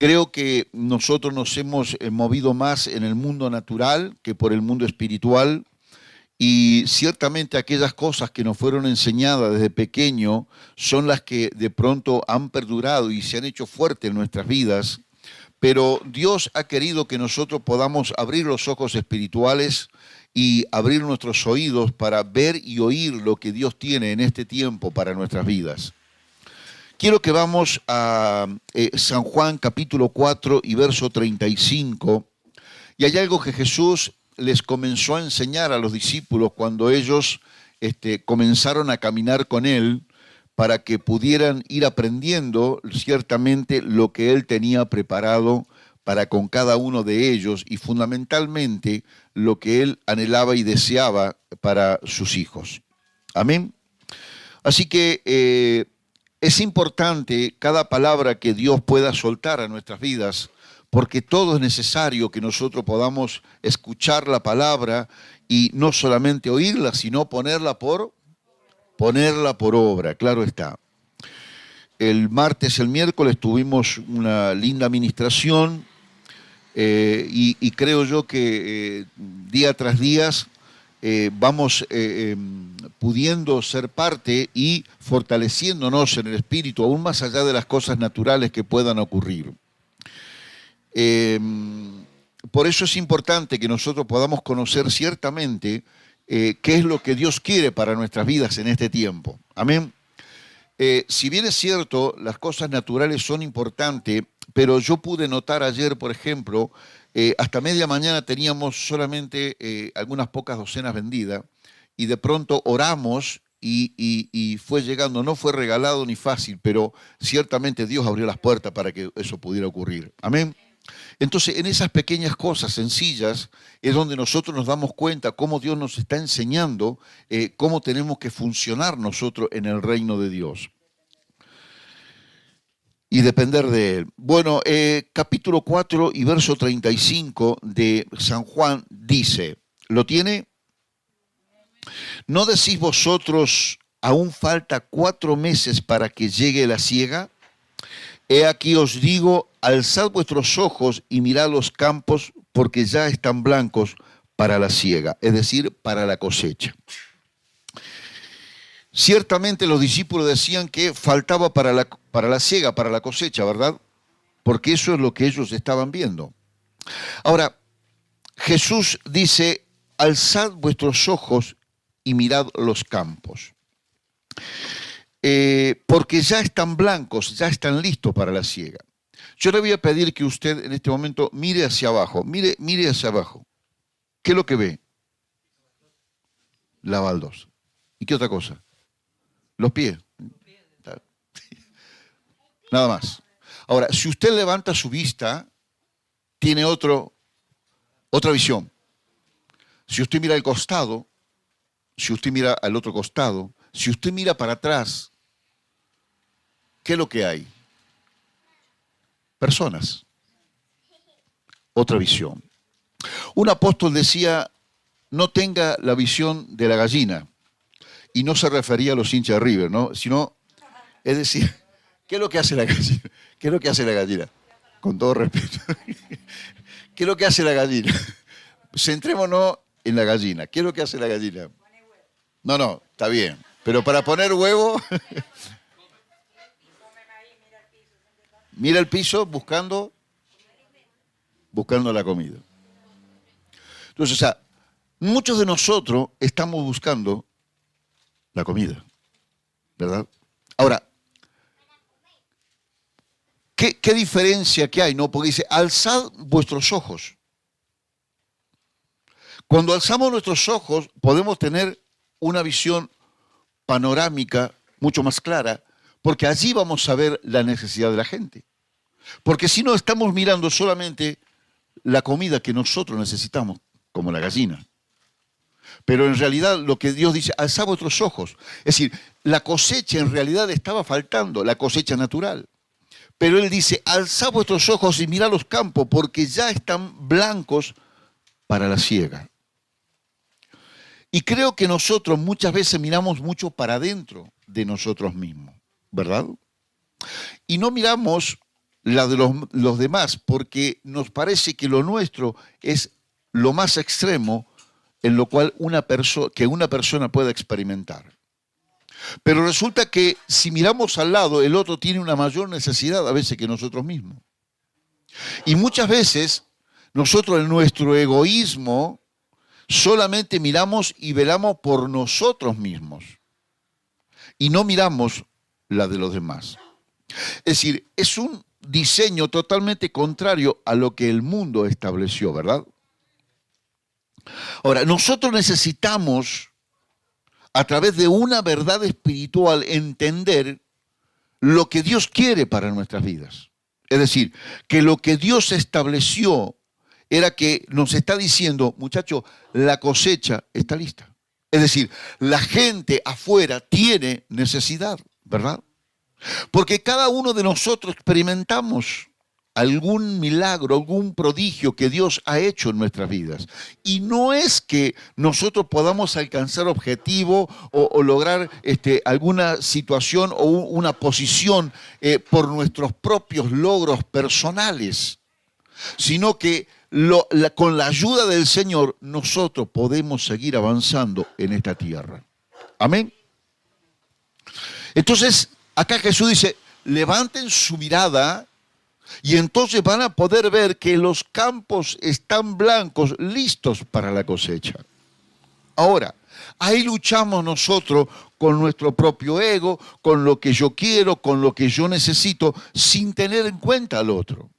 Creo que nosotros nos hemos movido más en el mundo natural que por el mundo espiritual y ciertamente aquellas cosas que nos fueron enseñadas desde pequeño son las que de pronto han perdurado y se han hecho fuertes en nuestras vidas, pero Dios ha querido que nosotros podamos abrir los ojos espirituales y abrir nuestros oídos para ver y oír lo que Dios tiene en este tiempo para nuestras vidas. Quiero que vamos a San Juan capítulo 4 y verso 35. Y hay algo que Jesús les comenzó a enseñar a los discípulos cuando ellos comenzaron a caminar con Él para que pudieran ir aprendiendo ciertamente lo que Él tenía preparado para con cada uno de ellos y fundamentalmente lo que Él anhelaba y deseaba para sus hijos. Amén. Así que es importante cada palabra que Dios pueda soltar a nuestras vidas, porque todo es necesario que nosotros podamos escuchar la palabra y no solamente oírla, sino ponerla por obra, claro está. El martes, el miércoles tuvimos una linda administración y creo yo que día tras día vamos pudiendo ser parte y fortaleciéndonos en el espíritu, aún más allá de las cosas naturales que puedan ocurrir. Por eso es importante que nosotros podamos conocer ciertamente qué es lo que Dios quiere para nuestras vidas en este tiempo. Amén. Si bien es cierto, las cosas naturales son importantes, pero yo pude notar ayer, por ejemplo, hasta media mañana teníamos solamente algunas pocas docenas vendidas y de pronto oramos y fue llegando, no fue regalado ni fácil, pero ciertamente Dios abrió las puertas para que eso pudiera ocurrir. Amén. Entonces, en esas pequeñas cosas sencillas es donde nosotros nos damos cuenta cómo Dios nos está enseñando cómo tenemos que funcionar nosotros en el reino de Dios y depender de Él. Bueno, capítulo 4 y verso 35 de San Juan dice, ¿lo tiene? ¿No decís vosotros, aún falta 4 meses para que llegue la siega? He aquí os digo, alzad vuestros ojos y mirad los campos, porque ya están blancos para la siega, es decir, para la cosecha. Ciertamente los discípulos decían que faltaba para la siega, para la cosecha, ¿verdad? Porque eso es lo que ellos estaban viendo. Ahora, Jesús dice, alzad vuestros ojos y mirad los campos. Porque ya están blancos, ya están listos para la siega. Yo le voy a pedir que usted en este momento mire hacia abajo, mire hacia abajo. ¿Qué es lo que ve? La baldosa. ¿Y qué otra cosa? Los pies. Nada más. Ahora, si usted levanta su vista, tiene otra visión. Si usted mira al costado, si usted mira al otro costado, si usted mira para atrás, ¿qué es lo que hay? Personas. Otra visión. Un apóstol decía, no tenga la visión de la gallina. Y no se refería a los hinchas de River, ¿no? Sino, es decir, ¿qué es lo que hace la gallina? ¿Qué es lo que hace la gallina? Con todo respeto. ¿Qué es lo que hace la gallina? Centrémonos en la gallina. ¿Qué es lo que hace la gallina? No, está bien. Pero para poner huevo... Mira el piso buscando la comida. Entonces, o sea, muchos de nosotros estamos buscando la comida, ¿verdad? Ahora, ¿qué diferencia que hay? No, porque dice, alzad vuestros ojos. Cuando alzamos nuestros ojos, podemos tener una visión panorámica mucho más clara, porque allí vamos a ver la necesidad de la gente. Porque si no, estamos mirando solamente la comida que nosotros necesitamos, como la gallina. Pero en realidad lo que Dios dice, alzad vuestros ojos. Es decir, la cosecha en realidad estaba faltando, la cosecha natural. Pero Él dice, alzad vuestros ojos y mirad los campos, porque ya están blancos para la siega. Y creo que nosotros muchas veces miramos mucho para adentro de nosotros mismos, ¿verdad? Y no miramos la de los demás, porque nos parece que lo nuestro es lo más extremo en lo cual una persona pueda experimentar. Pero resulta que si miramos al lado, el otro tiene una mayor necesidad a veces que nosotros mismos. Y muchas veces nosotros en nuestro egoísmo solamente miramos y velamos por nosotros mismos y no miramos la de los demás. Es decir, es un diseño totalmente contrario a lo que el mundo estableció, ¿verdad? Ahora, nosotros necesitamos, a través de una verdad espiritual, entender lo que Dios quiere para nuestras vidas. Es decir, que lo que Dios estableció era que nos está diciendo, muchachos, la cosecha está lista. Es decir, la gente afuera tiene necesidad, ¿verdad? Porque cada uno de nosotros experimentamos algún milagro, algún prodigio que Dios ha hecho en nuestras vidas. Y no es que nosotros podamos alcanzar objetivo o lograr alguna situación o una posición por nuestros propios logros personales, sino que con la ayuda del Señor nosotros podemos seguir avanzando en esta tierra. Amén. Entonces, acá Jesús dice, levanten su mirada y entonces van a poder ver que los campos están blancos, listos para la cosecha. Ahora, ahí luchamos nosotros con nuestro propio ego, con lo que yo quiero, con lo que yo necesito, sin tener en cuenta al otro.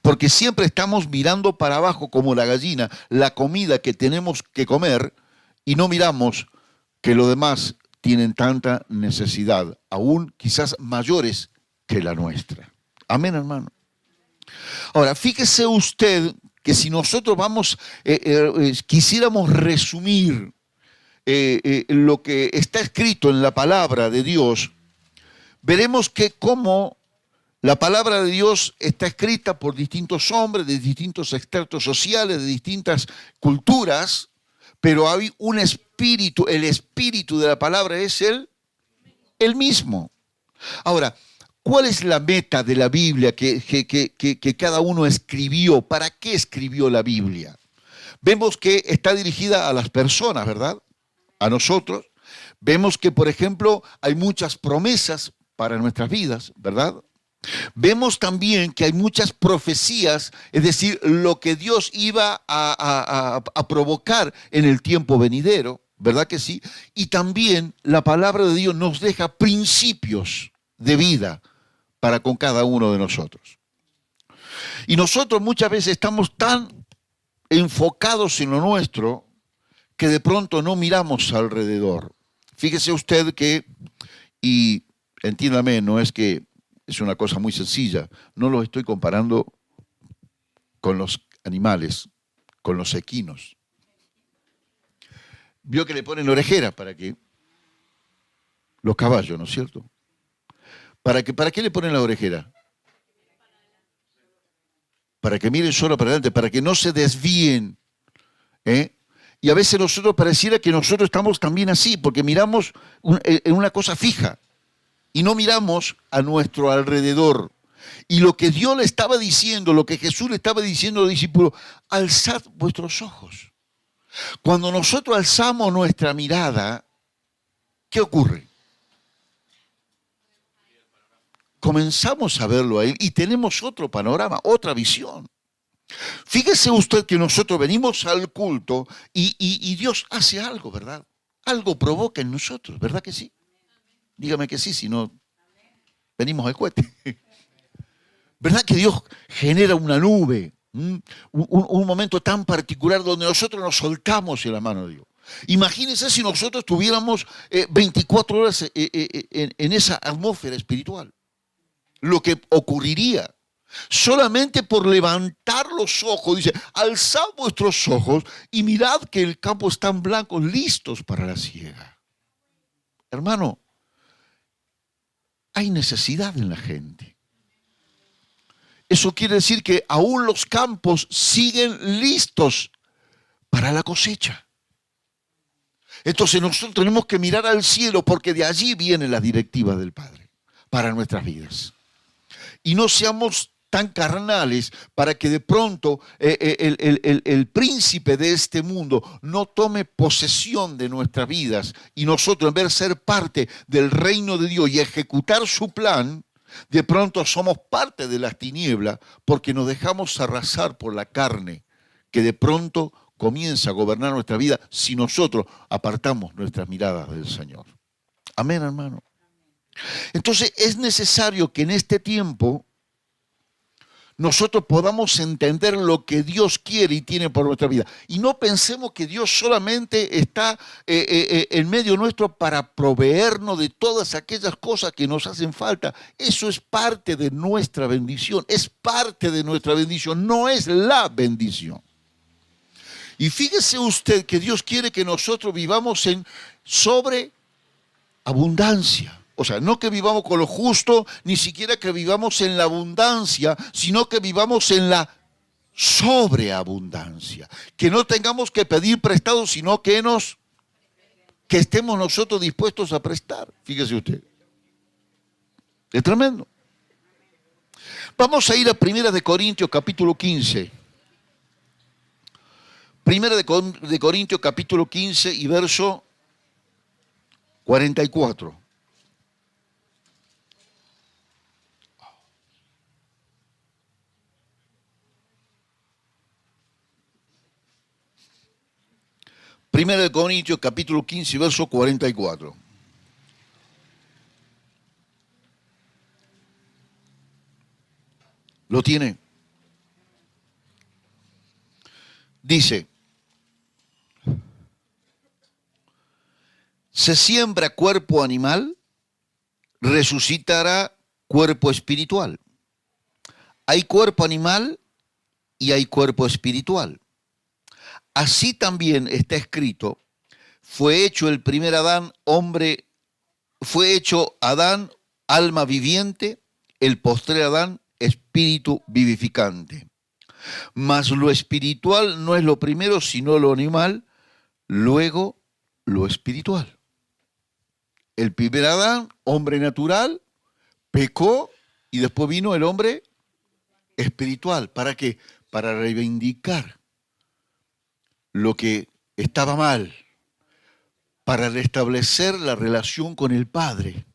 Porque siempre estamos mirando para abajo como la gallina, la comida que tenemos que comer, y no miramos que los demás tienen tanta necesidad, aún quizás mayores que la nuestra. Amén, hermano. Ahora, fíjese usted que si nosotros quisiéramos resumir lo que está escrito en la palabra de Dios, veremos que cómo la palabra de Dios está escrita por distintos hombres, de distintos extractos sociales, de distintas culturas, pero hay un espíritu, el espíritu de la palabra es el mismo. Ahora, ¿cuál es la meta de la Biblia que cada uno escribió? ¿Para qué escribió la Biblia? Vemos que está dirigida a las personas, ¿verdad? A nosotros. Vemos que, por ejemplo, hay muchas promesas para nuestras vidas, ¿verdad? Vemos también que hay muchas profecías, es decir, lo que Dios iba a provocar en el tiempo venidero, ¿verdad que sí? Y también la palabra de Dios nos deja principios de vida para con cada uno de nosotros. Y nosotros muchas veces estamos tan enfocados en lo nuestro que de pronto no miramos alrededor. Fíjese usted que, y entiéndame, no es que es una cosa muy sencilla, no lo estoy comparando con los animales, con los equinos. Vio que le ponen orejeras para que los caballos, ¿no es cierto? ¿Para qué le ponen la orejera? Para que miren solo para adelante, para que no se desvíen. Y a veces nosotros pareciera que nosotros estamos también así, porque miramos en una cosa fija y no miramos a nuestro alrededor. Y lo que Dios le estaba diciendo, lo que Jesús le estaba diciendo a los discípulos, alzad vuestros ojos. Cuando nosotros alzamos nuestra mirada, ¿qué ocurre? Comenzamos a verlo a Él y tenemos otro panorama, otra visión. Fíjese usted que nosotros venimos al culto y Dios hace algo, ¿verdad? Algo provoca en nosotros, ¿verdad que sí? Dígame que sí, si no, venimos al cohete. ¿Verdad que Dios genera una nube, un momento tan particular donde nosotros nos soltamos en la mano de Dios? Imagínense si nosotros tuviéramos 24 horas en esa atmósfera espiritual. Lo que ocurriría. Solamente por levantar los ojos, dice, alzad vuestros ojos y mirad que el campo están blancos, listos para la siega. Hermano, hay necesidad en la gente. Eso quiere decir que aún los campos siguen listos para la cosecha. Entonces nosotros tenemos que mirar al cielo porque de allí vienen las directivas del Padre para nuestras vidas. Y no seamos tan carnales para que de pronto el príncipe de este mundo no tome posesión de nuestras vidas y nosotros, en vez de ser parte del reino de Dios y ejecutar su plan, de pronto somos parte de las tinieblas porque nos dejamos arrasar por la carne que de pronto comienza a gobernar nuestra vida si nosotros apartamos nuestras miradas del Señor. Amén, hermano. Entonces es necesario que en este tiempo nosotros podamos entender lo que Dios quiere y tiene por nuestra vida. Y no pensemos que Dios solamente está en medio nuestro para proveernos de todas aquellas cosas que nos hacen falta. Eso es parte de nuestra bendición, es parte de nuestra bendición, no es la bendición. Y fíjese usted que Dios quiere que nosotros vivamos en sobreabundancia. O sea, no que vivamos con lo justo, ni siquiera que vivamos en la abundancia, sino que vivamos en la sobreabundancia. Que no tengamos que pedir prestado, sino que estemos nosotros dispuestos a prestar. Fíjese usted. Es tremendo. Vamos a ir a 1 de Corintios capítulo 15. 1 de Corintios capítulo 15 y verso 44. Primera de Corintios, capítulo 15, verso 44. ¿Lo tiene? Dice, se siembra cuerpo animal, resucitará cuerpo espiritual. Hay cuerpo animal y hay cuerpo espiritual. Así también está escrito, fue hecho el primer Adán, hombre, fue hecho Adán, alma viviente, el postrer Adán, espíritu vivificante. Mas lo espiritual no es lo primero, sino lo animal, luego lo espiritual. El primer Adán, hombre natural, pecó y después vino el hombre espiritual. ¿Para qué? Para reivindicar lo que estaba mal, para restablecer la relación con el Padre.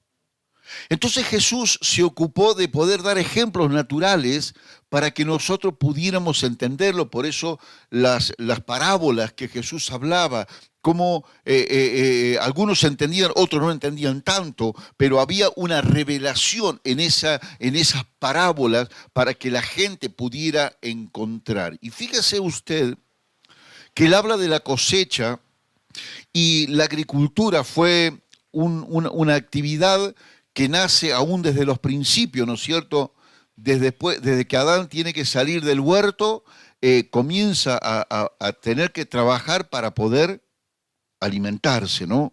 Entonces Jesús se ocupó de poder dar ejemplos naturales para que nosotros pudiéramos entenderlo. Por eso las parábolas que Jesús hablaba, como algunos entendían, otros no entendían tanto, pero había una revelación en esas parábolas para que la gente pudiera encontrar. Y fíjese usted que él habla de la cosecha y la agricultura fue una actividad que nace aún desde los principios, ¿no es cierto? Desde que Adán tiene que salir del huerto, comienza a tener que trabajar para poder alimentarse, ¿no?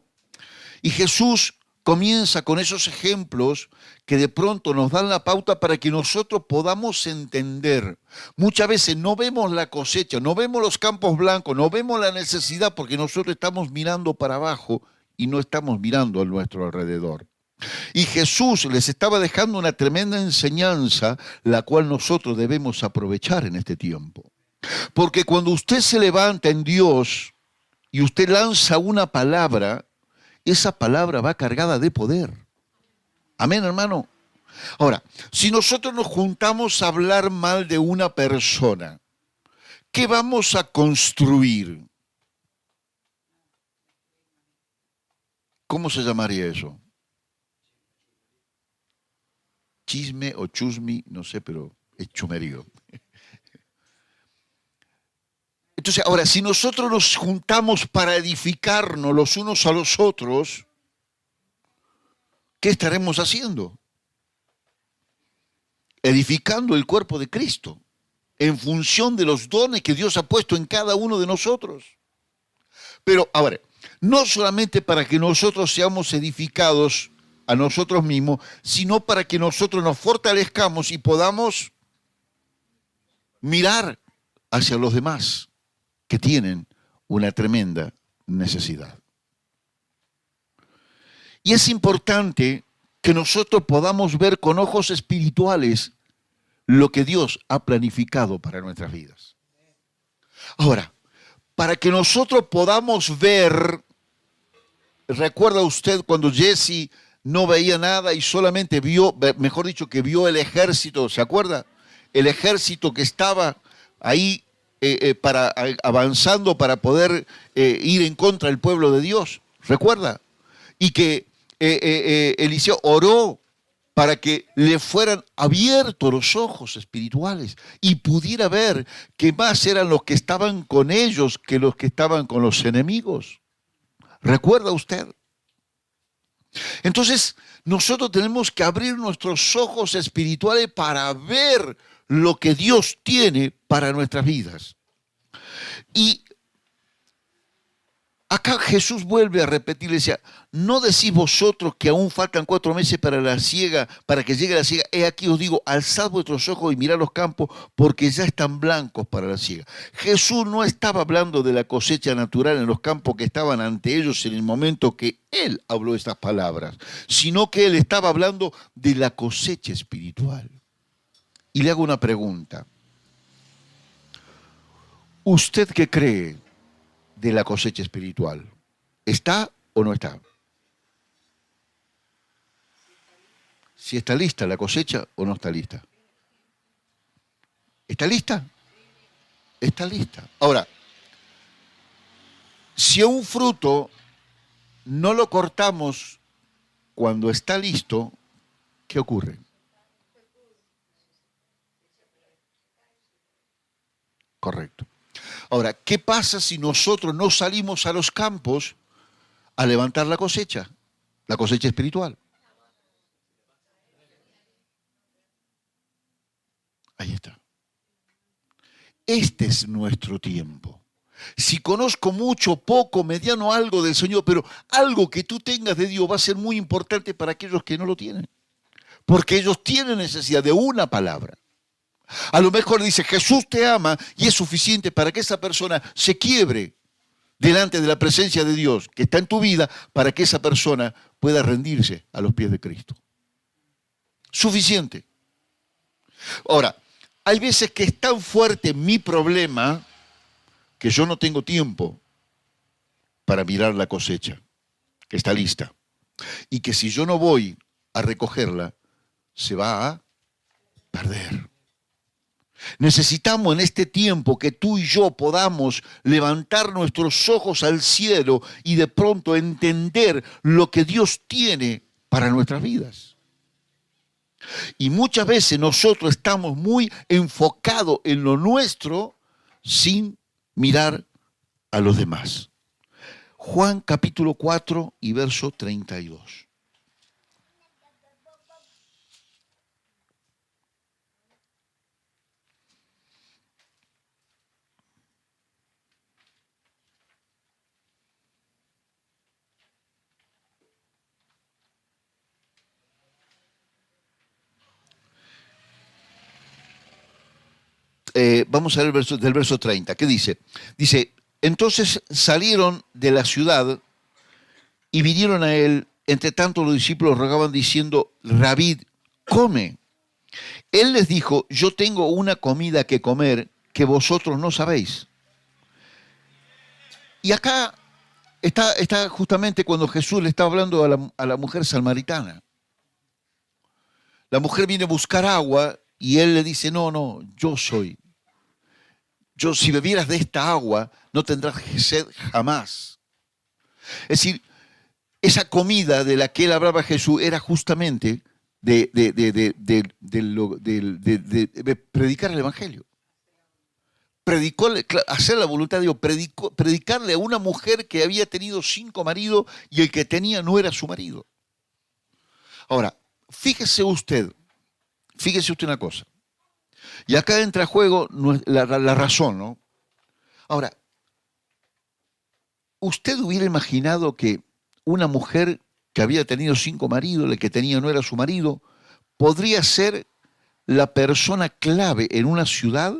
Y Jesús comienza con esos ejemplos que de pronto nos dan la pauta para que nosotros podamos entender. Muchas veces no vemos la cosecha, no vemos los campos blancos, no vemos la necesidad porque nosotros estamos mirando para abajo y no estamos mirando a nuestro alrededor. Y Jesús les estaba dejando una tremenda enseñanza, la cual nosotros debemos aprovechar en este tiempo. Porque cuando usted se levanta en Dios y usted lanza una palabra, esa palabra va cargada de poder. Amén, hermano. Ahora, si nosotros nos juntamos a hablar mal de una persona, ¿qué vamos a construir? ¿Cómo se llamaría eso? Chisme o chusmi, no sé, pero es chumerío. Entonces, ahora, si nosotros nos juntamos para edificarnos los unos a los otros, ¿qué estaremos haciendo? Edificando el cuerpo de Cristo en función de los dones que Dios ha puesto en cada uno de nosotros. Pero, ahora, no solamente para que nosotros seamos edificados a nosotros mismos, sino para que nosotros nos fortalezcamos y podamos mirar hacia los demás que tienen una tremenda necesidad. Y es importante que nosotros podamos ver con ojos espirituales lo que Dios ha planificado para nuestras vidas. Ahora, para que nosotros podamos ver, ¿recuerda usted cuando Jesse no veía nada y solamente vio, mejor dicho, que vio el ejército? ¿Se acuerda? El ejército que estaba ahí avanzando para poder ir en contra del pueblo de Dios. ¿Recuerda? Y que Eliseo oró para que le fueran abiertos los ojos espirituales y pudiera ver que más eran los que estaban con ellos que los que estaban con los enemigos. ¿Recuerda usted? Entonces, nosotros tenemos que abrir nuestros ojos espirituales para ver lo que Dios tiene para nuestras vidas. Y acá Jesús vuelve a repetir, le decía, ¿no decís vosotros que aún faltan 4 meses para la siega, para que llegue la siega? He aquí os digo, alzad vuestros ojos y mirad los campos, porque ya están blancos para la siega. Jesús no estaba hablando de la cosecha natural en los campos que estaban ante ellos en el momento que Él habló estas palabras, sino que Él estaba hablando de la cosecha espiritual. Y le hago una pregunta. ¿Usted qué cree de la cosecha espiritual? ¿Está o no está? Si está lista la cosecha o no está lista. ¿Está lista? Está lista. Ahora, si un fruto no lo cortamos cuando está listo, ¿qué ocurre? Correcto. Ahora, ¿qué pasa si nosotros no salimos a los campos a levantar la cosecha espiritual? Ahí está. Este es nuestro tiempo. Si conozco mucho, poco, mediano, algo del Señor, pero algo que tú tengas de Dios va a ser muy importante para aquellos que no lo tienen. Porque ellos tienen necesidad de una palabra. A lo mejor dice, Jesús te ama y es suficiente para que esa persona se quiebre delante de la presencia de Dios que está en tu vida para que esa persona pueda rendirse a los pies de Cristo. Suficiente. Ahora, hay veces que es tan fuerte mi problema que yo no tengo tiempo para mirar la cosecha, que está lista. Y que si yo no voy a recogerla, se va a perder. Necesitamos en este tiempo que tú y yo podamos levantar nuestros ojos al cielo y de pronto entender lo que Dios tiene para nuestras vidas. Y muchas veces nosotros estamos muy enfocados en lo nuestro sin mirar a los demás. Juan capítulo 4 y verso 32. Vamos a ver del verso 30. ¿Qué dice? Dice, entonces salieron de la ciudad y vinieron a él. Entre tanto los discípulos rogaban diciendo, Rabí, come. Él les dijo, yo tengo una comida que comer que vosotros no sabéis. Y acá está justamente cuando Jesús le está hablando a la mujer samaritana. La mujer viene a buscar agua y él le dice, no, yo soy. Si bebieras de esta agua, no tendrás sed jamás. Es decir, esa comida de la que él hablaba Jesús era justamente de predicar el Evangelio. Hacer la voluntad de Dios, predicarle a una mujer que había tenido 5 maridos y el que tenía no era su marido. Ahora, fíjese usted una cosa. Y acá entra a juego la razón, ¿no? Ahora, ¿usted hubiera imaginado que una mujer que había tenido 5 maridos, el que tenía no era su marido, podría ser la persona clave en una ciudad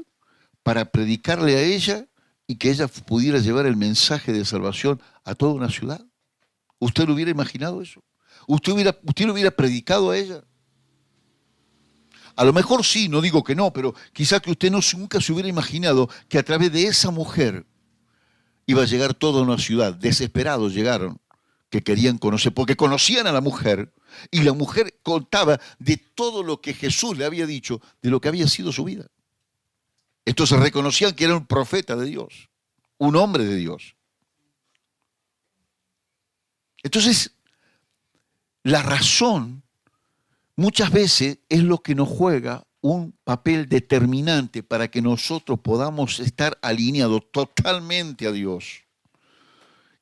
para predicarle a ella y que ella pudiera llevar el mensaje de salvación a toda una ciudad? ¿Usted lo hubiera imaginado eso? ¿Usted lo hubiera predicado a ella? A lo mejor sí, no digo que no, pero quizá que usted nunca se hubiera imaginado que a través de esa mujer iba a llegar toda una ciudad. Desesperados llegaron, que querían conocer, porque conocían a la mujer, y la mujer contaba de todo lo que Jesús le había dicho, de lo que había sido su vida. Entonces reconocían que era un profeta de Dios, un hombre de Dios. Entonces, la razón muchas veces es lo que nos juega un papel determinante para que nosotros podamos estar alineados totalmente a Dios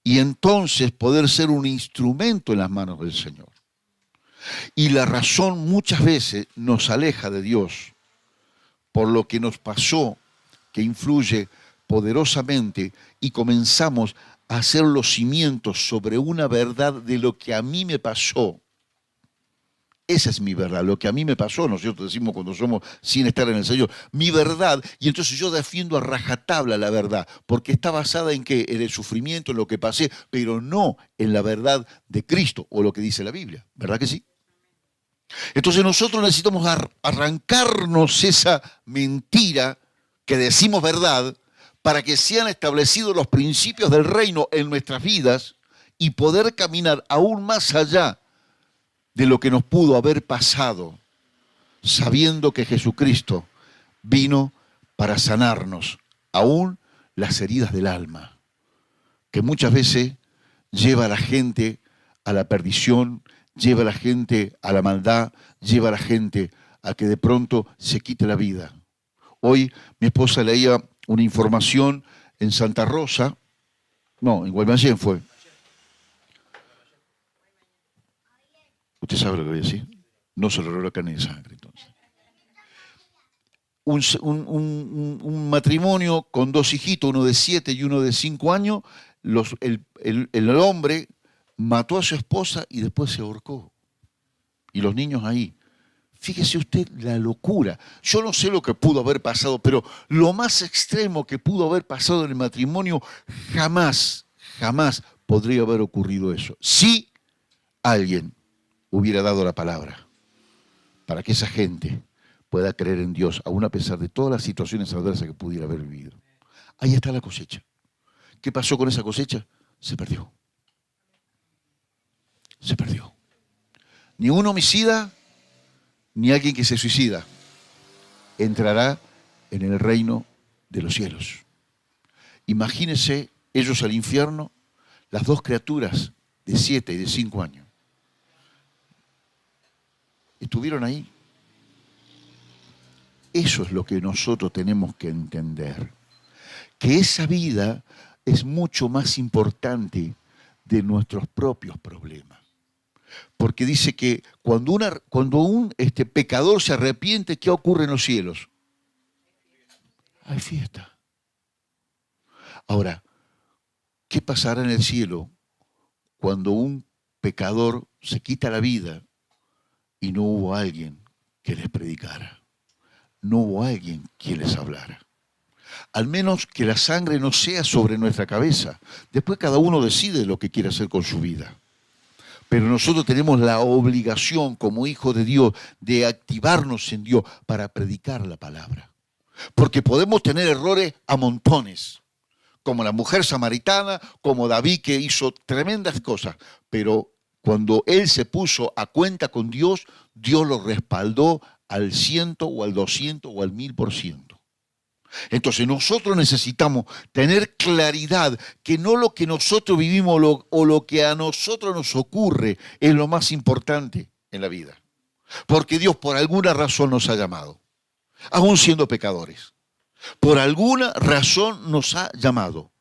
y entonces poder ser un instrumento en las manos del Señor. Y la razón muchas veces nos aleja de Dios por lo que nos pasó, que influye poderosamente, y comenzamos a hacer los cimientos sobre una verdad de lo que a mí me pasó. Esa es mi verdad, lo que a mí me pasó, nosotros decimos cuando somos sin estar en el Señor, mi verdad, y entonces yo defiendo a rajatabla la verdad, porque está basada en qué, en el sufrimiento, en lo que pasé, pero no en la verdad de Cristo o lo que dice la Biblia, ¿verdad que sí? Entonces nosotros necesitamos arrancarnos esa mentira que decimos verdad para que sean establecidos los principios del reino en nuestras vidas y poder caminar aún más allá de lo que nos pudo haber pasado, sabiendo que Jesucristo vino para sanarnos, aún las heridas del alma, que muchas veces lleva a la gente a la perdición, lleva a la gente a la maldad, lleva a la gente a que de pronto se quite la vida. Hoy mi esposa leía una información en Santa Rosa, no, en Guaymallén fue. ¿Usted sabe lo que voy a decir? No se lo acá ni de sangre, entonces. Un matrimonio con dos hijitos, uno de 7 y uno de 5 años, el hombre mató a su esposa y después se ahorcó. Y los niños ahí. Fíjese usted la locura. Yo no sé lo que pudo haber pasado, pero lo más extremo que pudo haber pasado en el matrimonio, jamás podría haber ocurrido eso. Si alguien hubiera dado la palabra para que esa gente pueda creer en Dios, aún a pesar de todas las situaciones adversas que pudiera haber vivido. Ahí está la cosecha. ¿Qué pasó con esa cosecha? Se perdió. Se perdió. Ni un homicida, ni alguien que se suicida entrará en el reino de los cielos. Imagínense ellos al infierno, las dos criaturas de 7 y de 5 años. Estuvieron ahí. Eso es lo que nosotros tenemos que entender. Que esa vida es mucho más importante de nuestros propios problemas. Porque dice que cuando un pecador se arrepiente, ¿qué ocurre en los cielos? Hay fiesta. Ahora, ¿qué pasará en el cielo cuando un pecador se quita la vida y no hubo alguien que les predicara? No hubo alguien que les hablara. Al menos que la sangre no sea sobre nuestra cabeza. Después cada uno decide lo que quiere hacer con su vida. Pero nosotros tenemos la obligación como hijos de Dios de activarnos en Dios para predicar la palabra. Porque podemos tener errores a montones, como la mujer samaritana, como David que hizo tremendas cosas, pero cuando él se puso a cuenta con Dios, Dios lo respaldó al 100 o al 200 o al 1000%. Entonces nosotros necesitamos tener claridad que no lo que nosotros vivimos o lo que a nosotros nos ocurre es lo más importante en la vida. Porque Dios por alguna razón nos ha llamado, aún siendo pecadores. Por alguna razón nos ha llamado.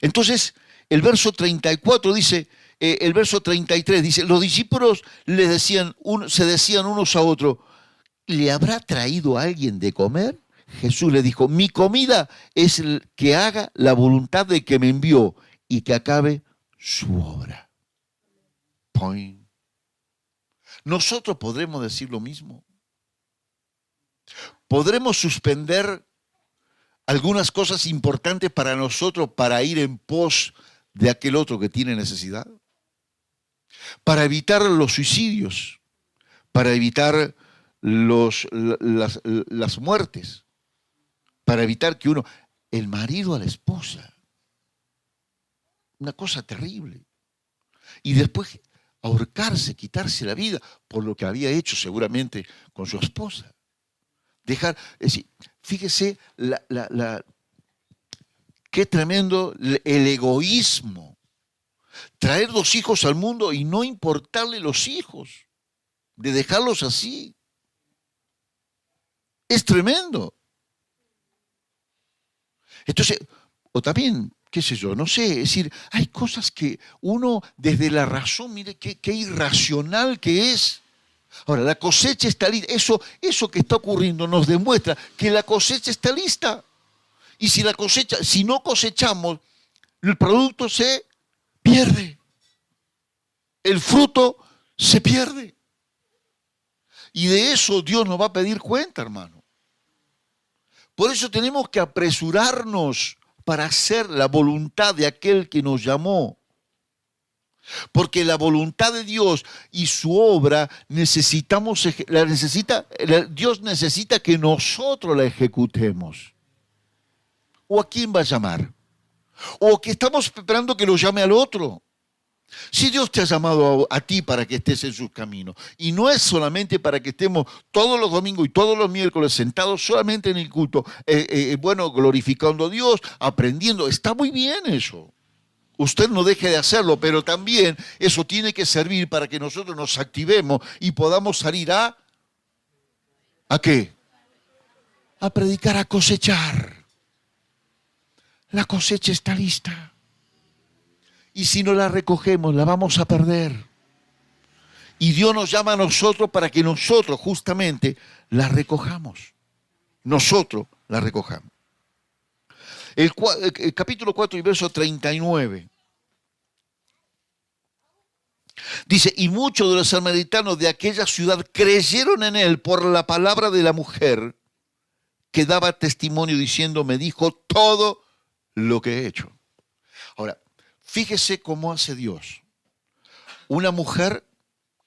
Entonces el verso 34 dice, el verso 33 dice, los discípulos se decían unos a otros, ¿le habrá traído alguien de comer? Jesús le dijo, mi comida es el que haga la voluntad del que me envió y que acabe su obra. Point. ¿Nosotros podremos decir lo mismo? ¿Podremos suspender algunas cosas importantes para nosotros para ir en pos de aquel otro que tiene necesidad? Para evitar los suicidios, para evitar las muertes, para evitar que uno, el marido a la esposa, una cosa terrible. Y después ahorcarse, quitarse la vida por lo que había hecho seguramente con su esposa. Dejar, es decir, fíjese qué tremendo el egoísmo. Traer 2 hijos al mundo y no importarle los hijos, de dejarlos así. Es tremendo. Entonces, o también, qué sé yo, no sé, es decir, hay cosas que uno desde la razón, mire qué irracional que es. Ahora, la cosecha está lista. Eso que está ocurriendo nos demuestra que la cosecha está lista. Y si no cosechamos, el producto se pierde. El fruto se pierde. Y de eso Dios nos va a pedir cuenta, hermano. Por eso tenemos que apresurarnos para hacer la voluntad de aquel que nos llamó. Porque la voluntad de Dios y su obra Dios necesita que nosotros la ejecutemos. ¿O a quién va a llamar? ¿O que estamos esperando que lo llame al otro? Si Dios te ha llamado a ti para que estés en sus caminos, y no es solamente para que estemos todos los domingos y todos los miércoles sentados solamente en el culto, glorificando a Dios, aprendiendo, está muy bien eso. Usted no deje de hacerlo, pero también eso tiene que servir para que nosotros nos activemos y podamos salir ¿a qué? A predicar, a cosechar. La cosecha está lista. Y si no la recogemos, la vamos a perder. Y Dios nos llama a nosotros para que nosotros justamente la recojamos. Nosotros la recojamos. El capítulo 4 y verso 39. Dice, y muchos de los samaritanos de aquella ciudad creyeron en él por la palabra de la mujer que daba testimonio diciendo, me dijo todo lo que he hecho. Ahora, fíjese cómo hace Dios. Una mujer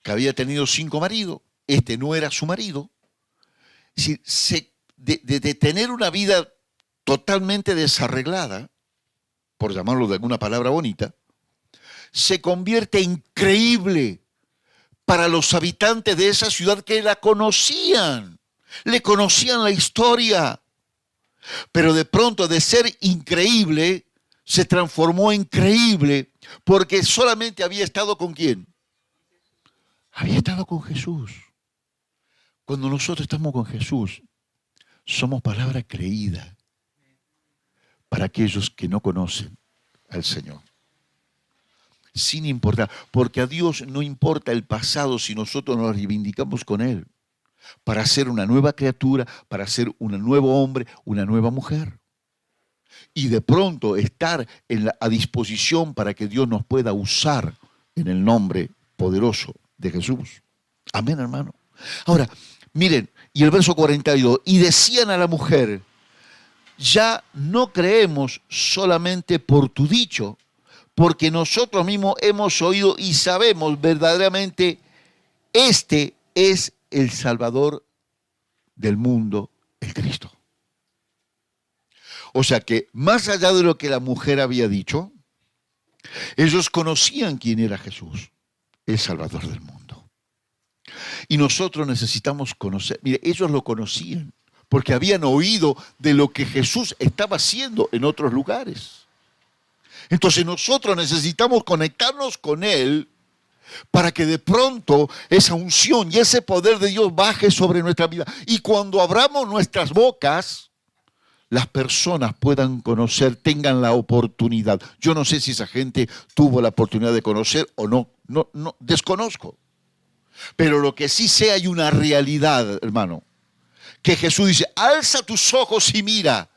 que había tenido 5 maridos, este no era su marido, es decir, de tener una vida totalmente desarreglada, por llamarlo de alguna palabra bonita, se convierte increíble para los habitantes de esa ciudad que la conocían, le conocían la historia, pero de pronto de ser increíble se transformó en creíble porque solamente había estado ¿con quién? Había estado con Jesús. Cuando nosotros estamos con Jesús, somos palabra creída para aquellos que no conocen al Señor. Sin importar, porque a Dios no importa el pasado si nosotros nos reivindicamos con Él, para ser una nueva criatura, para ser un nuevo hombre, una nueva mujer. Y de pronto estar a disposición para que Dios nos pueda usar en el nombre poderoso de Jesús. Amén, hermano. Ahora, miren, y el verso 42, y decían a la mujer, ya no creemos solamente por tu dicho, porque nosotros mismos hemos oído y sabemos verdaderamente, este es el Salvador del mundo, el Cristo. O sea que, más allá de lo que la mujer había dicho, ellos conocían quién era Jesús, el Salvador del mundo. Y nosotros necesitamos conocer, mire, ellos lo conocían, porque habían oído de lo que Jesús estaba haciendo en otros lugares. Entonces nosotros necesitamos conectarnos con Él para que de pronto esa unción y ese poder de Dios baje sobre nuestra vida. Y cuando abramos nuestras bocas, las personas puedan conocer, tengan la oportunidad. Yo no sé si esa gente tuvo la oportunidad de conocer o no, no, desconozco. Pero lo que sí sé, hay una realidad, hermano, que Jesús dice, alza tus ojos y mira,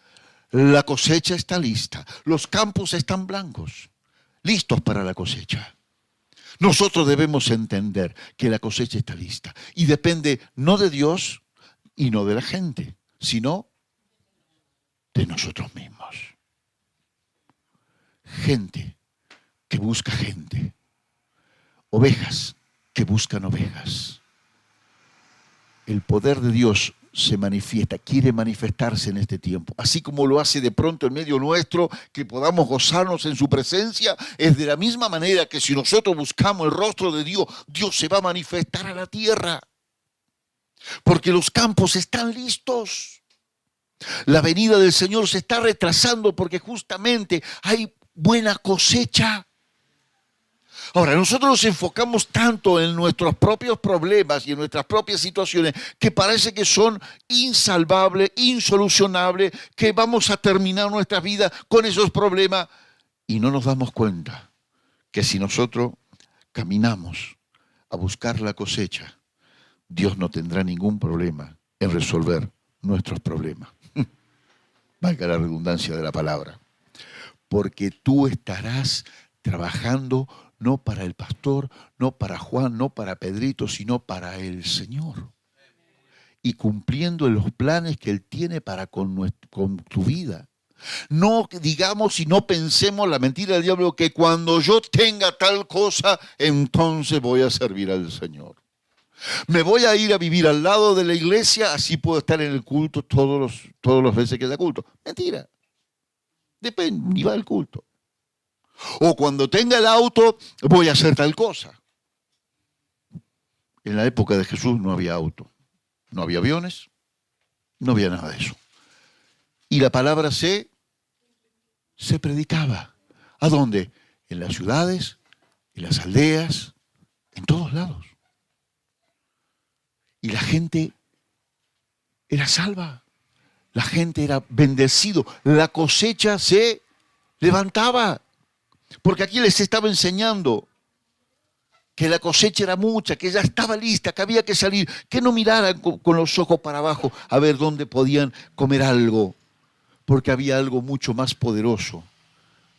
la cosecha está lista, los campos están blancos, listos para la cosecha. Nosotros debemos entender que la cosecha está lista y depende no de Dios y no de la gente, sino de nosotros mismos. Gente que busca gente, ovejas que buscan ovejas. el poder de Dios se manifiesta, quiere manifestarse en este tiempo. Así como lo hace de pronto en medio nuestro, que podamos gozarnos en su presencia, es de la misma manera que si nosotros buscamos el rostro de Dios, Dios se va a manifestar a la tierra. Porque los campos están listos. La venida del Señor se está retrasando porque justamente hay buena cosecha. Ahora, nosotros nos enfocamos tanto en nuestros propios problemas y en nuestras propias situaciones que parece que son insalvables, insolucionables, que vamos a terminar nuestra vida con esos problemas y no nos damos cuenta que si nosotros caminamos a buscar la cosecha, Dios no tendrá ningún problema en resolver nuestros problemas. Valga la redundancia de la palabra. Porque tú estarás trabajando no para el pastor, no para Juan, no para Pedrito, sino para el Señor. Y cumpliendo los planes que Él tiene para con tu vida. No digamos y no pensemos la mentira del diablo que cuando yo tenga tal cosa, entonces voy a servir al Señor. Me voy a ir a vivir al lado de la iglesia, así puedo estar en el culto todas las veces que da culto. Mentira. Depende, ni va al culto. O cuando tenga el auto, voy a hacer tal cosa. En la época de Jesús no había auto, no había aviones, no había nada de eso. Y la palabra se predicaba. ¿A dónde? En las ciudades, en las aldeas, en todos lados. Y la gente era salva, la gente era bendecido, la cosecha se levantaba. Porque aquí les estaba enseñando que la cosecha era mucha, que ya estaba lista, que había que salir, que no miraran con los ojos para abajo a ver dónde podían comer algo, porque había algo mucho más poderoso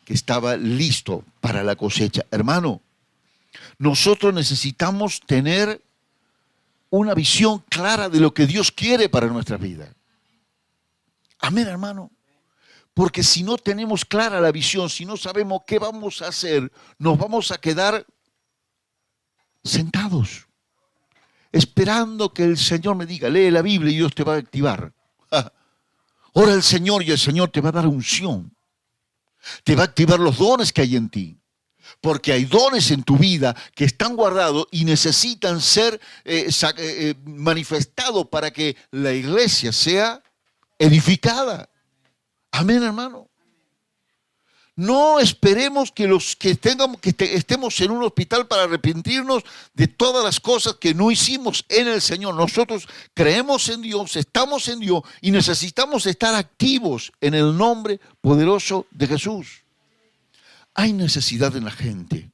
que estaba listo para la cosecha. Hermano, nosotros necesitamos tener una visión clara de lo que Dios quiere para nuestra vida. Amén, hermano. Porque si no tenemos clara la visión, si no sabemos qué vamos a hacer, nos vamos a quedar sentados, esperando que el Señor me diga, lee la Biblia y Dios te va a activar. Ora al Señor y el Señor te va a dar unción. Te va a activar los dones que hay en ti. Porque hay dones en tu vida que están guardados y necesitan ser manifestados para que la iglesia sea edificada. Amén, hermano. No esperemos que estemos en un hospital para arrepentirnos de todas las cosas que no hicimos en el Señor. Nosotros creemos en Dios, estamos en Dios y necesitamos estar activos en el nombre poderoso de Jesús. Hay necesidad en la gente.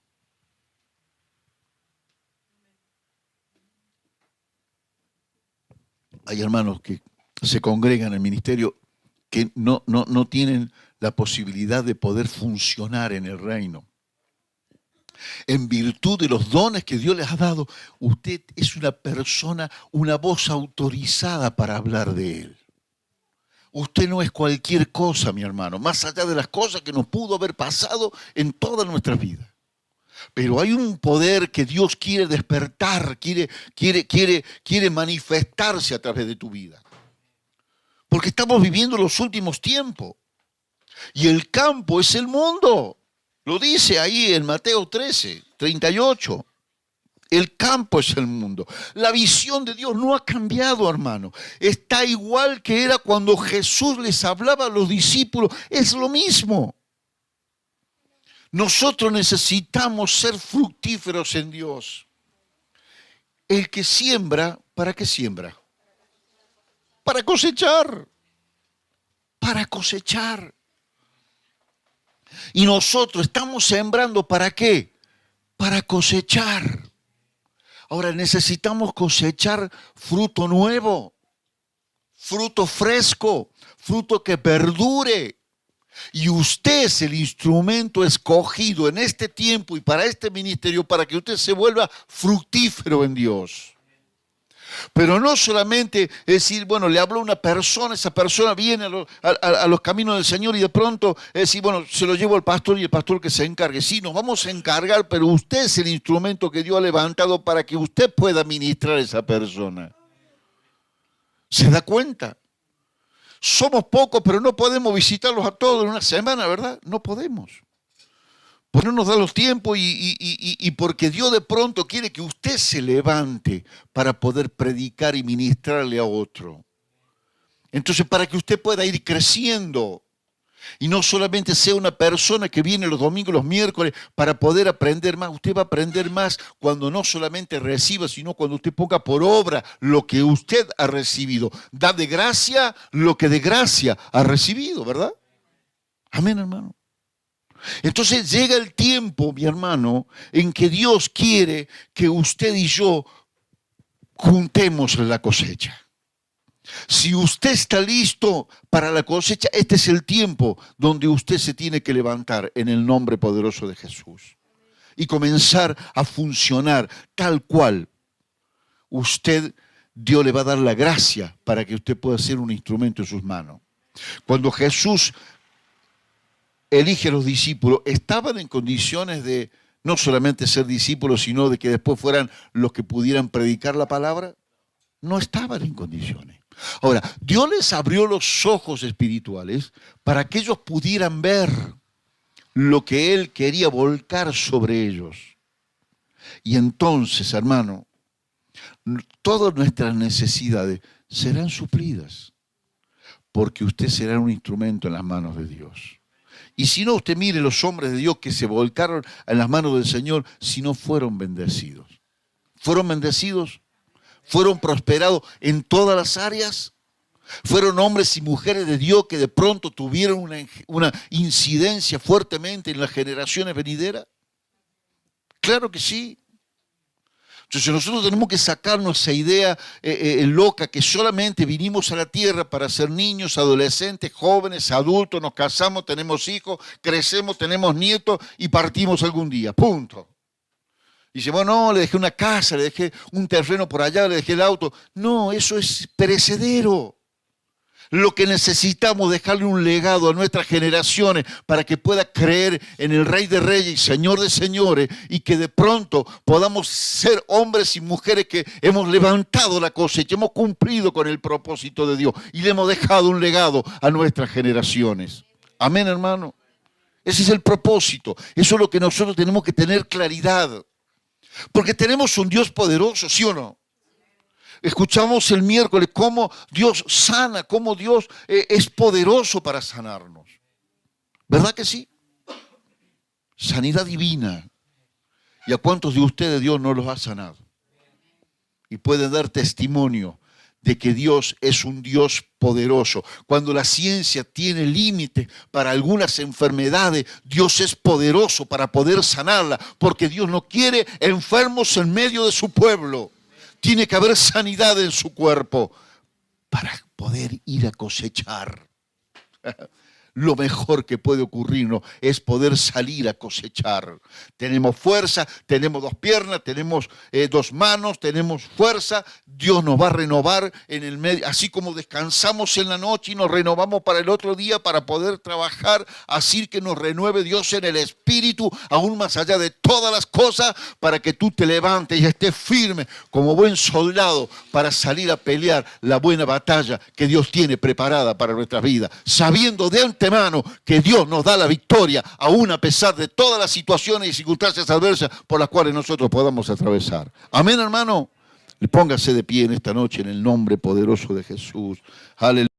Hay hermanos que se congregan en el ministerio que no tienen la posibilidad de poder funcionar en el reino. En virtud de los dones que Dios les ha dado, usted es una persona, una voz autorizada para hablar de Él. Usted no es cualquier cosa, mi hermano, más allá de las cosas que nos pudo haber pasado en toda nuestra vida. Pero hay un poder que Dios quiere despertar, quiere manifestarse a través de tu vida. Porque estamos viviendo los últimos tiempos. Y el campo es el mundo. Lo dice ahí en Mateo 13, 38. El campo es el mundo. La visión de Dios no ha cambiado, hermano. Está igual que era cuando Jesús les hablaba a los discípulos. Es lo mismo. Nosotros necesitamos ser fructíferos en Dios. El que siembra, ¿para qué siembra? Para cosechar. Para cosechar. Y nosotros estamos sembrando ¿para qué? Para cosechar. Ahora necesitamos cosechar fruto nuevo, fruto fresco, fruto que perdure. Y usted es el instrumento escogido en este tiempo y para este ministerio para que usted se vuelva fructífero en Dios. Pero no solamente decir, bueno, le habló una persona, esa persona viene a los caminos del Señor y de pronto decir, bueno, se lo llevo al pastor y el pastor que se encargue. Sí, nos vamos a encargar, pero usted es el instrumento que Dios ha levantado para que usted pueda ministrar a esa persona. ¿Se da cuenta? Somos pocos, pero no podemos visitarlos a todos en una semana, ¿verdad? No podemos. Pues no nos da los tiempos y porque Dios de pronto quiere que usted se levante para poder predicar y ministrarle a otro. Entonces, para que usted pueda ir creciendo y no solamente sea una persona que viene los domingos, los miércoles, para poder aprender más. Usted va a aprender más cuando no solamente reciba, sino cuando usted ponga por obra lo que usted ha recibido. Da de gracia lo que de gracia ha recibido, ¿verdad? Amén, hermano. Entonces llega el tiempo, mi hermano, en que Dios quiere que usted y yo juntemos la cosecha. Si usted está listo para la cosecha, este es el tiempo donde usted se tiene que levantar en el nombre poderoso de Jesús y comenzar a funcionar tal cual Dios le va a dar la gracia para que usted pueda ser un instrumento en sus manos. Cuando Jesús elige a los discípulos, estaban en condiciones de no solamente ser discípulos, sino de que después fueran los que pudieran predicar la palabra. No estaban en condiciones. Ahora, Dios les abrió los ojos espirituales para que ellos pudieran ver lo que Él quería volcar sobre ellos. Y entonces, hermano, todas nuestras necesidades serán suplidas, porque usted será un instrumento en las manos de Dios. Y si no, usted mire los hombres de Dios que se volcaron en las manos del Señor, si no fueron bendecidos. ¿Fueron bendecidos? ¿Fueron prosperados en todas las áreas? ¿Fueron hombres y mujeres de Dios que de pronto tuvieron una incidencia fuertemente en las generaciones venideras? Claro que sí. Entonces nosotros tenemos que sacarnos esa idea loca que solamente vinimos a la tierra para ser niños, adolescentes, jóvenes, adultos, nos casamos, tenemos hijos, crecemos, tenemos nietos y partimos algún día. Punto. Y dice, bueno, no, le dejé una casa, le dejé un terreno por allá, le dejé el auto. No, eso es perecedero. Lo que necesitamos es dejarle un legado a nuestras generaciones para que pueda creer en el Rey de Reyes y Señor de Señores y que de pronto podamos ser hombres y mujeres que hemos levantado la cosecha, hemos cumplido con el propósito de Dios y le hemos dejado un legado a nuestras generaciones. Amén, hermano. Ese es el propósito. Eso es lo que nosotros tenemos que tener claridad. Porque tenemos un Dios poderoso, ¿sí o no? Escuchamos el miércoles cómo Dios sana, cómo Dios es poderoso para sanarnos. ¿Verdad que sí? Sanidad divina. ¿Y a cuántos de ustedes Dios no los ha sanado? Y pueden dar testimonio de que Dios es un Dios poderoso. Cuando la ciencia tiene límite para algunas enfermedades, Dios es poderoso para poder sanarla, porque Dios no quiere enfermos en medio de su pueblo. Tiene que haber sanidad en su cuerpo para poder ir a cosechar. Lo mejor que puede ocurrirnos es poder salir a cosechar. Tenemos fuerza, tenemos dos piernas, tenemos dos manos, tenemos fuerza. Dios nos va a renovar en el medio, así como descansamos en la noche y nos renovamos para el otro día para poder trabajar, así que nos renueve Dios en el espíritu, aún más allá de todas las cosas, para que tú te levantes y estés firme como buen soldado para salir a pelear la buena batalla que Dios tiene preparada para nuestras vidas, sabiendo de antemano que Dios nos da la victoria, aún a pesar de todas las situaciones y circunstancias adversas por las cuales nosotros podamos atravesar. Amén, hermano. Póngase de pie en esta noche en el nombre poderoso de Jesús. Aleluya.